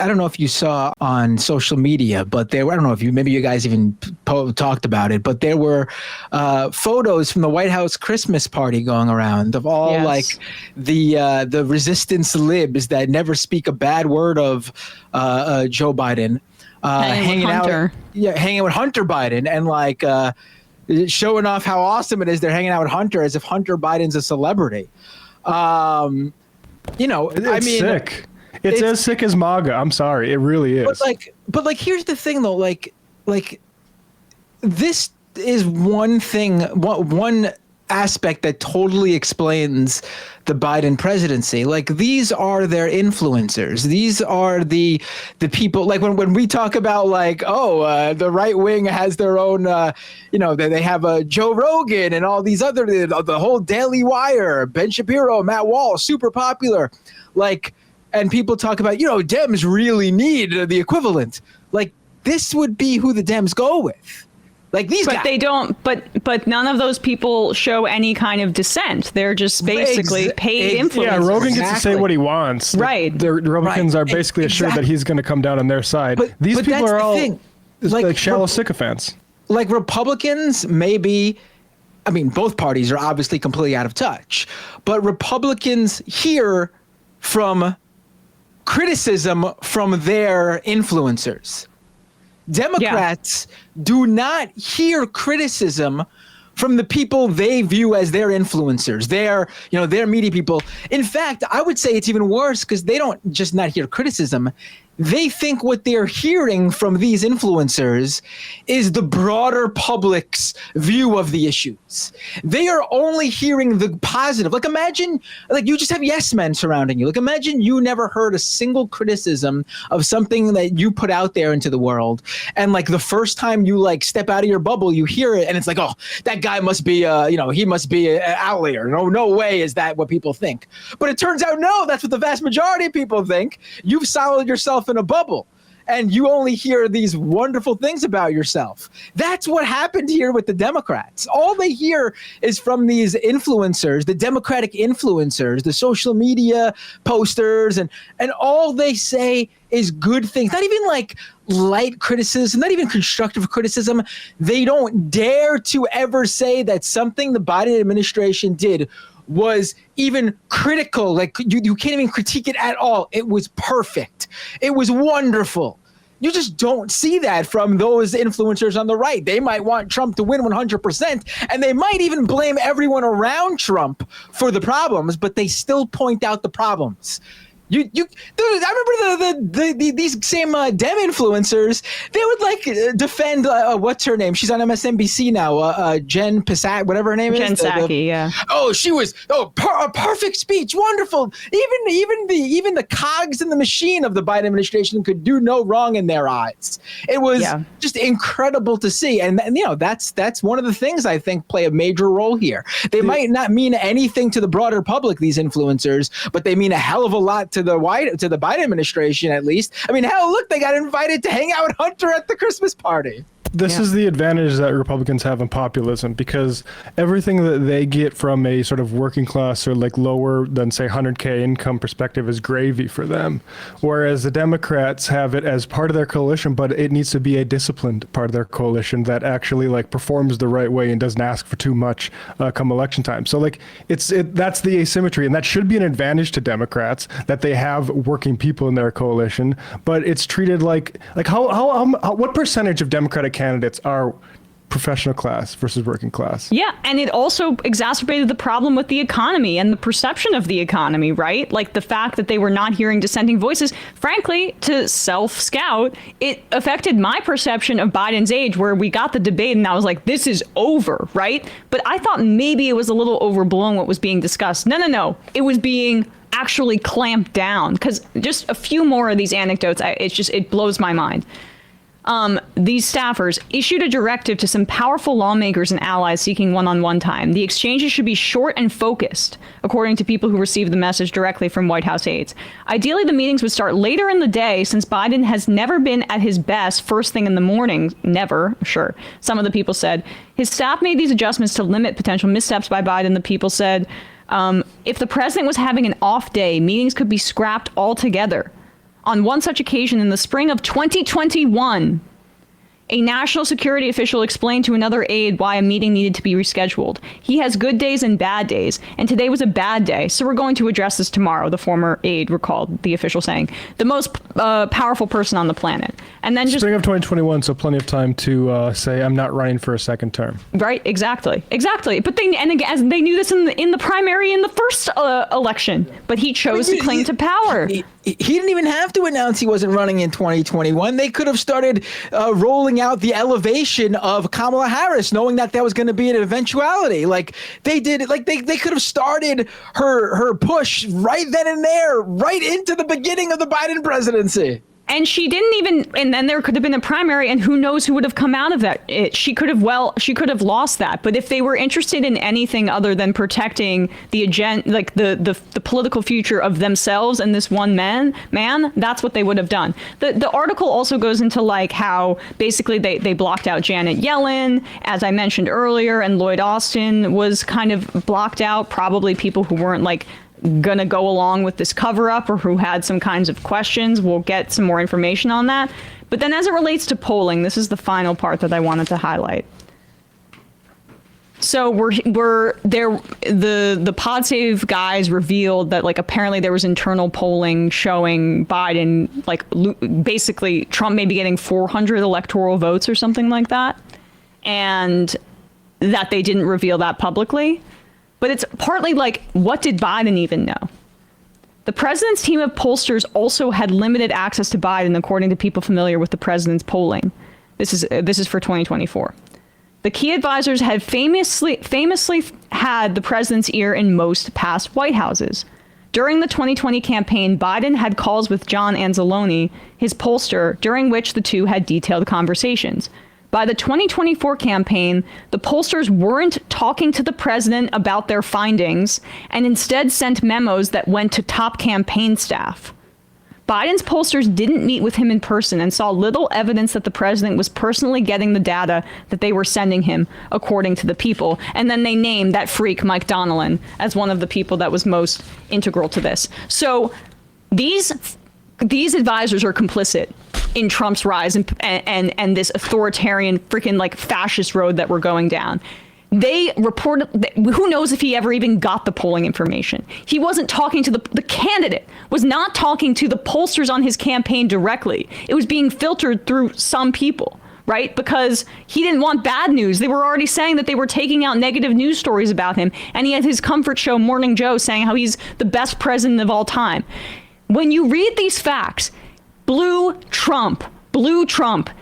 I don't know if you saw on social media, but I don't know if maybe you guys even talked about it, but there were photos from the White House Christmas party going around of all like the resistance libs that never speak a bad word of Joe Biden, hanging out, hanging with Hunter Biden, and like showing off how awesome it is they're hanging out with Hunter as if Hunter Biden's a celebrity. It's sick. It's as sick as MAGA. I'm sorry, it really is. But here's the thing though. Like this is one thing, one aspect that totally explains the Biden presidency. Like, these are their influencers. These are the people. Like when we talk about like, the right wing has their own, they have Joe Rogan and all these other, the whole Daily Wire, Ben Shapiro, Matt Walsh, super popular. Like. And people talk about, Dems really need the equivalent. Like, this would be who the Dems go with. Like these guys. But they don't. But none of those people show any kind of dissent. They're just basically paid influencers. Yeah, Rogan gets to say what he wants. Right. The Republicans are basically assured that he's going to come down on their side. But these people are all like shallow sycophants. Like Republicans, maybe. I mean, both parties are obviously completely out of touch. But Republicans hear from criticism from their influencers. Democrats do not hear criticism from the people they view as their influencers, their media people. In fact, I would say it's even worse because they don't just not hear criticism. They think what they're hearing from these influencers is the broader public's view of the issues. They are only hearing the positive. Like, imagine, like, you just have yes men surrounding you. Like, imagine you never heard a single criticism of something that you put out there into the world. And like the first time you like step out of your bubble, you hear it and it's like, oh, that guy must be, he must be an outlier. No way is that what people think. But it turns out, no, that's what the vast majority of people think. You've siloed yourself in a bubble and you only hear these wonderful things about yourself. That's what happened here with the Democrats. All they hear is from these influencers, the Democratic influencers, the social media posters, and all they say is good things. Not even like light criticism, not even constructive criticism. They don't dare to ever say that something the Biden administration did was even critical. Like you can't even critique it at all. It was perfect. It was wonderful. You just don't see that from those influencers on the right. They might want Trump to win 100%, and they might even blame everyone around Trump for the problems, but they still point out the problems. Dude, I remember these same Dem influencers. They would like defend what's her name? She's on MSNBC now. Jen Psaki, whatever her name is. Jen Psaki, yeah. Oh, she was a perfect speech, wonderful. Even the cogs in the machine of the Biden administration could do no wrong in their eyes. It was just incredible to see, and that's one of the things I think play a major role here. They might not mean anything to the broader public, these influencers, but they mean a hell of a lot to the Biden administration, at least. I mean, hell, look, they got invited to hang out with Hunter at the Christmas party. This is the advantage that Republicans have in populism, because everything that they get from a sort of working class or like lower than say 100K income perspective is gravy for them. Whereas the Democrats have it as part of their coalition, but it needs to be a disciplined part of their coalition that actually like performs the right way and doesn't ask for too much come election time. So like that's the asymmetry, and that should be an advantage to Democrats that they have working people in their coalition, but it's treated like how what percentage of Democratic candidates are professional class versus working class? Yeah, and it also exacerbated the problem with the economy and the perception of the economy, right? Like the fact that they were not hearing dissenting voices. Frankly, to self-scout, it affected my perception of Biden's age, where we got the debate and I was like, this is over, right? But I thought maybe it was a little overblown what was being discussed. No. It was being actually clamped down, because just a few more of these anecdotes, it blows my mind. These staffers issued a directive to some powerful lawmakers and allies seeking one-on-one time. The exchanges should be short and focused, according to people who received the message directly from White House aides. Ideally, the meetings would start later in the day, since Biden has never been at his best first thing in the morning. Never, sure. Some of the people said. His staff made these adjustments to limit potential missteps by Biden, the people said. If the president was having an off day, meetings could be scrapped altogether. on one such occasion in the spring of 2021, a national security official explained to another aide why a meeting needed to be rescheduled. He has good days and bad days, and today was a bad day, so we're going to address this tomorrow, the former aide recalled the official saying. The most powerful person on the planet. And then Spring of 2021, so plenty of time to say, I'm not running for a second term. Right, exactly. But they knew this in the primary in the first election, but he chose to cling to power. He didn't even have to announce he wasn't running in 2021. They could have started rolling out the elevation of Kamala Harris, knowing that was going to be an eventuality. Like they did, like they could have started her push right then and there, right into the beginning of the Biden presidency. And she didn't even, and then there could have been a primary, and who knows who would have come out of that. She could have lost that. But if they were interested in anything other than protecting the agenda, like the political future of themselves and this one man, that's what they would have done. The article also goes into like how basically they blocked out Janet Yellen, as I mentioned earlier, and Lloyd Austin was kind of blocked out, probably people who weren't like gonna go along with this cover-up or who had some kinds of questions. We'll get some more information on that. But then as it relates to polling, this is the final part that I wanted to highlight. So the PodSave guys revealed that like apparently there was internal polling showing Biden, like basically Trump maybe getting 400 electoral votes or something like that, and that they didn't reveal that publicly. But it's partly like, what did Biden even know? The president's team of pollsters also had limited access to Biden, according to people familiar with the president's polling. This is for 2024. The key advisors had famously had the president's ear in most past White Houses. During the 2020 campaign, Biden had calls with John Anzalone, his pollster, during which the two had detailed conversations. By the 2024 campaign, the pollsters weren't talking to the president about their findings and instead sent memos that went to top campaign staff. Biden's pollsters didn't meet with him in person and saw little evidence that the president was personally getting the data that they were sending him, according to the people. And then they named that freak Mike Donnellan as one of the people that was most integral to this. So these advisors are complicit in Trump's rise and this authoritarian freaking like fascist road that we're going down. They reported, who knows if he ever even got the polling information. He wasn't talking to the candidate was not talking to the pollsters on his campaign directly. It was being filtered through some people, right? Because he didn't want bad news. They were already saying that they were taking out negative news stories about him. And he had his comfort show, Morning Joe, saying how he's the best president of all time. When you read these facts, blue Trump.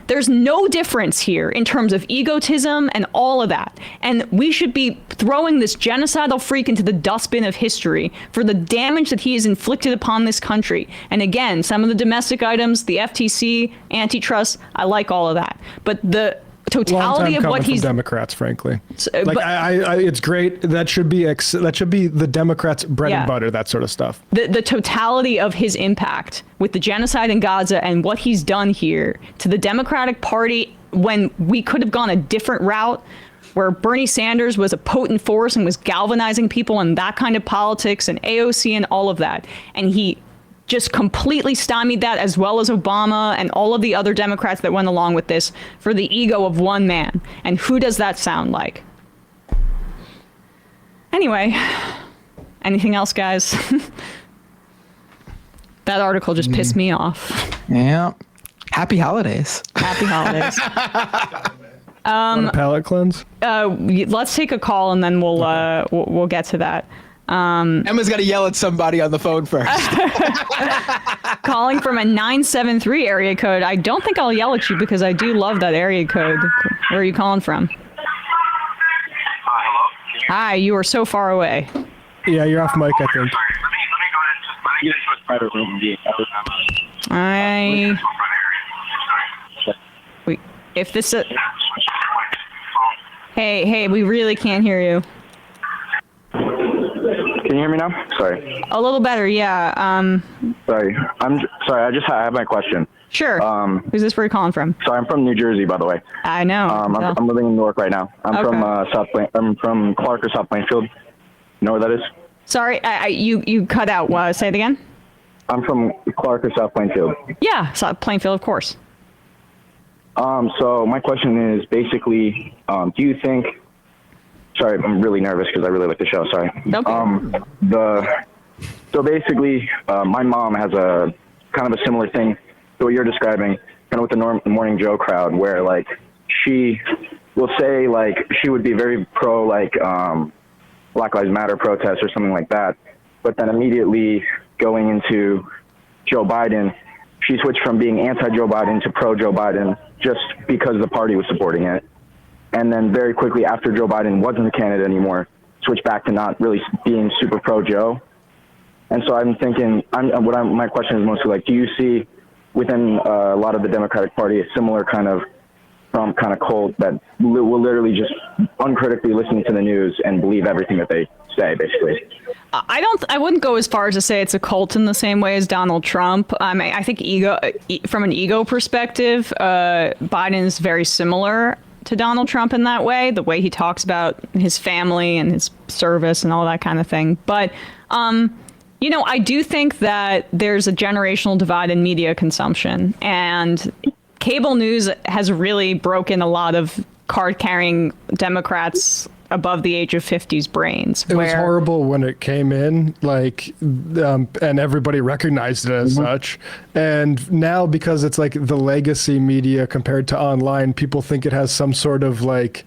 There's no difference here in terms of egotism and all of that. And we should be throwing this genocidal freak into the dustbin of history for the damage that he has inflicted upon this country. And again, some of the domestic items, the FTC, antitrust, I like all of that. But the totality of what he's Democrats, frankly, it's great. That should be the Democrats' bread and butter. That sort of stuff. The totality of his impact with the genocide in Gaza and what he's done here to the Democratic Party, when we could have gone a different route, where Bernie Sanders was a potent force and was galvanizing people and that kind of politics and AOC and all of that, and he just completely stymied that, as well as Obama and all of the other Democrats that went along with this for the ego of one man. And who does that sound like? Anyway, anything else, guys? That article just pissed me off. Yeah. Happy holidays. Happy holidays. Want a palate cleanse? Let's take a call and then we'll get to that. Emma's got to yell at somebody on the phone first. Calling from a 973 area code. I don't think I'll yell at you because I do love that area code. Where are you calling from? Hello? Hi, you are so far away. Yeah, you're off mic, I think. Sorry, let me go ahead and get into a private room and be Wait, if this Hey, we really can't hear you. Can you hear me now? Sorry. A little better, yeah. Sorry. I have my question. Sure. Who's this? Where are you calling from? So I'm from New Jersey, by the way. I know. I'm living in Newark right now. I'm Okay. I'm from Clark or South Plainfield. You know where that is? Sorry, you cut out. Say it again. I'm from Clark or South Plainfield. Yeah, South Plainfield, of course. So my question is basically, do you think? Sorry, I'm really nervous because I really like the show. Sorry. Okay. So basically, my mom has a kind of a similar thing to what you're describing, kind of with the Morning Joe crowd, where like she will say like she would be very pro like Black Lives Matter protests or something like that, but then immediately going into Joe Biden, she switched from being anti-Joe Biden to pro-Joe Biden just because the party was supporting it. And then very quickly after Joe Biden wasn't the candidate anymore, switched back to not really being super pro-Joe. And so I'm thinking, my question is mostly like, do you see within a lot of the Democratic Party a similar kind of cult that will literally just uncritically listen to the news and believe everything that they say, basically? I wouldn't go as far as to say it's a cult in the same way as Donald Trump. I think from an ego perspective, Biden is very similar to Donald Trump in that way, the way he talks about his family and his service and all that kind of thing. But, I do think that there's a generational divide in media consumption, and cable news has really broken a lot of card-carrying Democrats above the age of 50's brains. It was horrible when it came in, and everybody recognized it as such. And now, because it's like the legacy media compared to online, people think it has some sort of like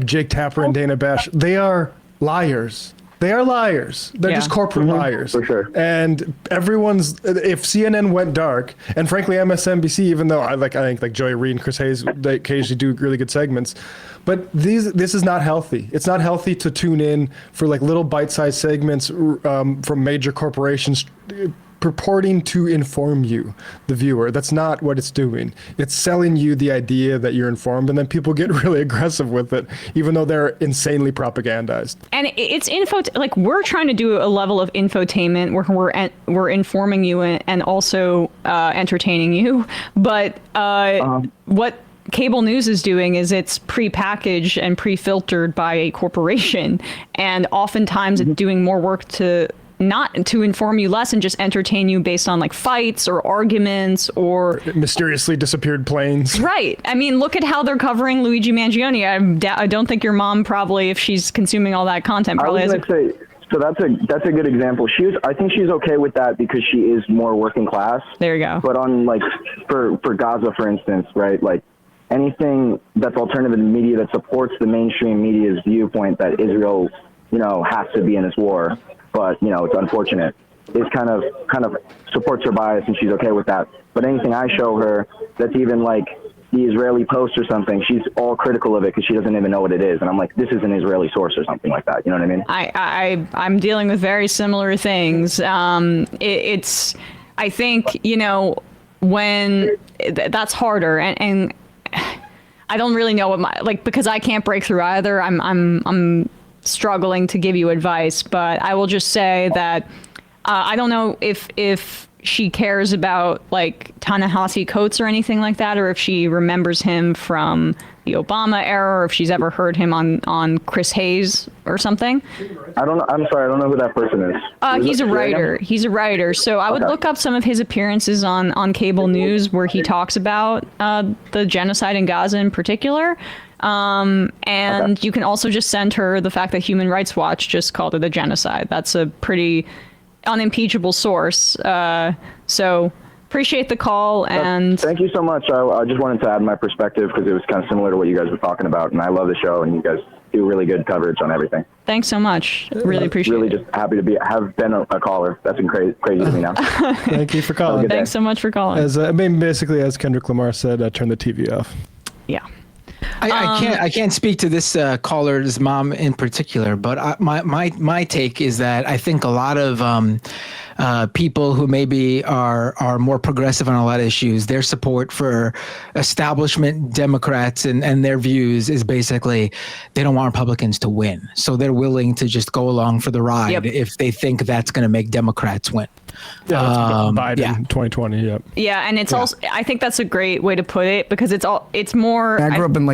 Jake Tapper and Dana Bash. They are liars. They are liars. They're just corporate liars. For sure. And if CNN went dark, and frankly MSNBC, even though I think Joey Reid and Chris Hayes, they occasionally do really good segments, but this is not healthy. It's not healthy to tune in for like little bite-sized segments from major corporations purporting to inform you, the viewer. That's not what it's doing. It's selling you the idea that you're informed, and then people get really aggressive with it, even though they're insanely propagandized. And it's we're trying to do a level of infotainment where we're informing you and also entertaining you. But what cable news is doing is it's pre-packaged and pre-filtered by a corporation, and oftentimes it's doing more work to inform you less and just entertain you based on like fights or arguments or mysteriously disappeared planes. Right. I mean, look at how they're covering Luigi Mangione. I don't think your mom probably, if she's consuming all that content, probably has. So that's a good example. I think she's okay with that because she is more working class. There you go. But on like for Gaza, for instance, right? Like anything that's alternative media that supports the mainstream media's viewpoint that Israel, has to be in this war. But it's unfortunate. It kind of supports her bias, and she's okay with that. But anything I show her that's even like the Israeli Post or something, she's all critical of it because she doesn't even know what it is. And I'm like, this is an Israeli source or something like that. You know what I mean? I'm dealing with very similar things. It's I think when that's harder, and I don't really know what because I can't break through either. I'm struggling to give you advice, but I will just say that I don't know if she cares about like Ta-Nehisi Coates or anything like that, or if she remembers him from the Obama era, or if she's ever heard him on Chris Hayes or something. I don't know. I'm sorry, I don't know who that person is. He's a writer. He's a writer. So I would look up some of his appearances on cable news where he talks about the genocide in Gaza in particular. And you can also just send her the fact that Human Rights Watch just called it a genocide. That's a pretty unimpeachable source. So appreciate the call. And thank you so much. I just wanted to add my perspective because it was kind of similar to what you guys were talking about. And I love the show, and you guys do really good coverage on everything. Thanks so much. Really appreciate it. Really just happy to have been a caller. That's been crazy to me now. Thank you for calling. Thanks so much for calling. Basically, as Kendrick Lamar said, turn the TV off. Yeah. I can't speak to this caller's mom in particular, but my take is that I think a lot of people who maybe are more progressive on a lot of issues, their support for establishment Democrats and their views is basically they don't want Republicans to win, so they're willing to just go along for the ride if they think that's going to make Democrats win. Yeah, Biden 2020. Yep. Yeah, and it's also I think that's a great way to put it because it's more. I grew up in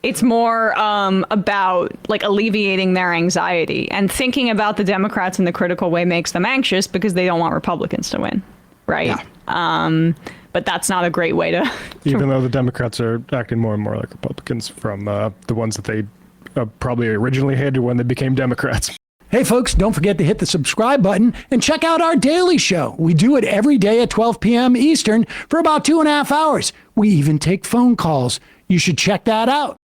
It's more about like alleviating their anxiety, and thinking about the Democrats in the critical way makes them anxious because they don't want Republicans to win, right? Yeah. But that's not a great way to. Even though the Democrats are acting more and more like Republicans from the ones that they probably originally hated when they became Democrats. Hey, folks, don't forget to hit the subscribe button and check out our daily show. We do it every day at 12 p.m. Eastern for about 2.5 hours. We even take phone calls. You should check that out.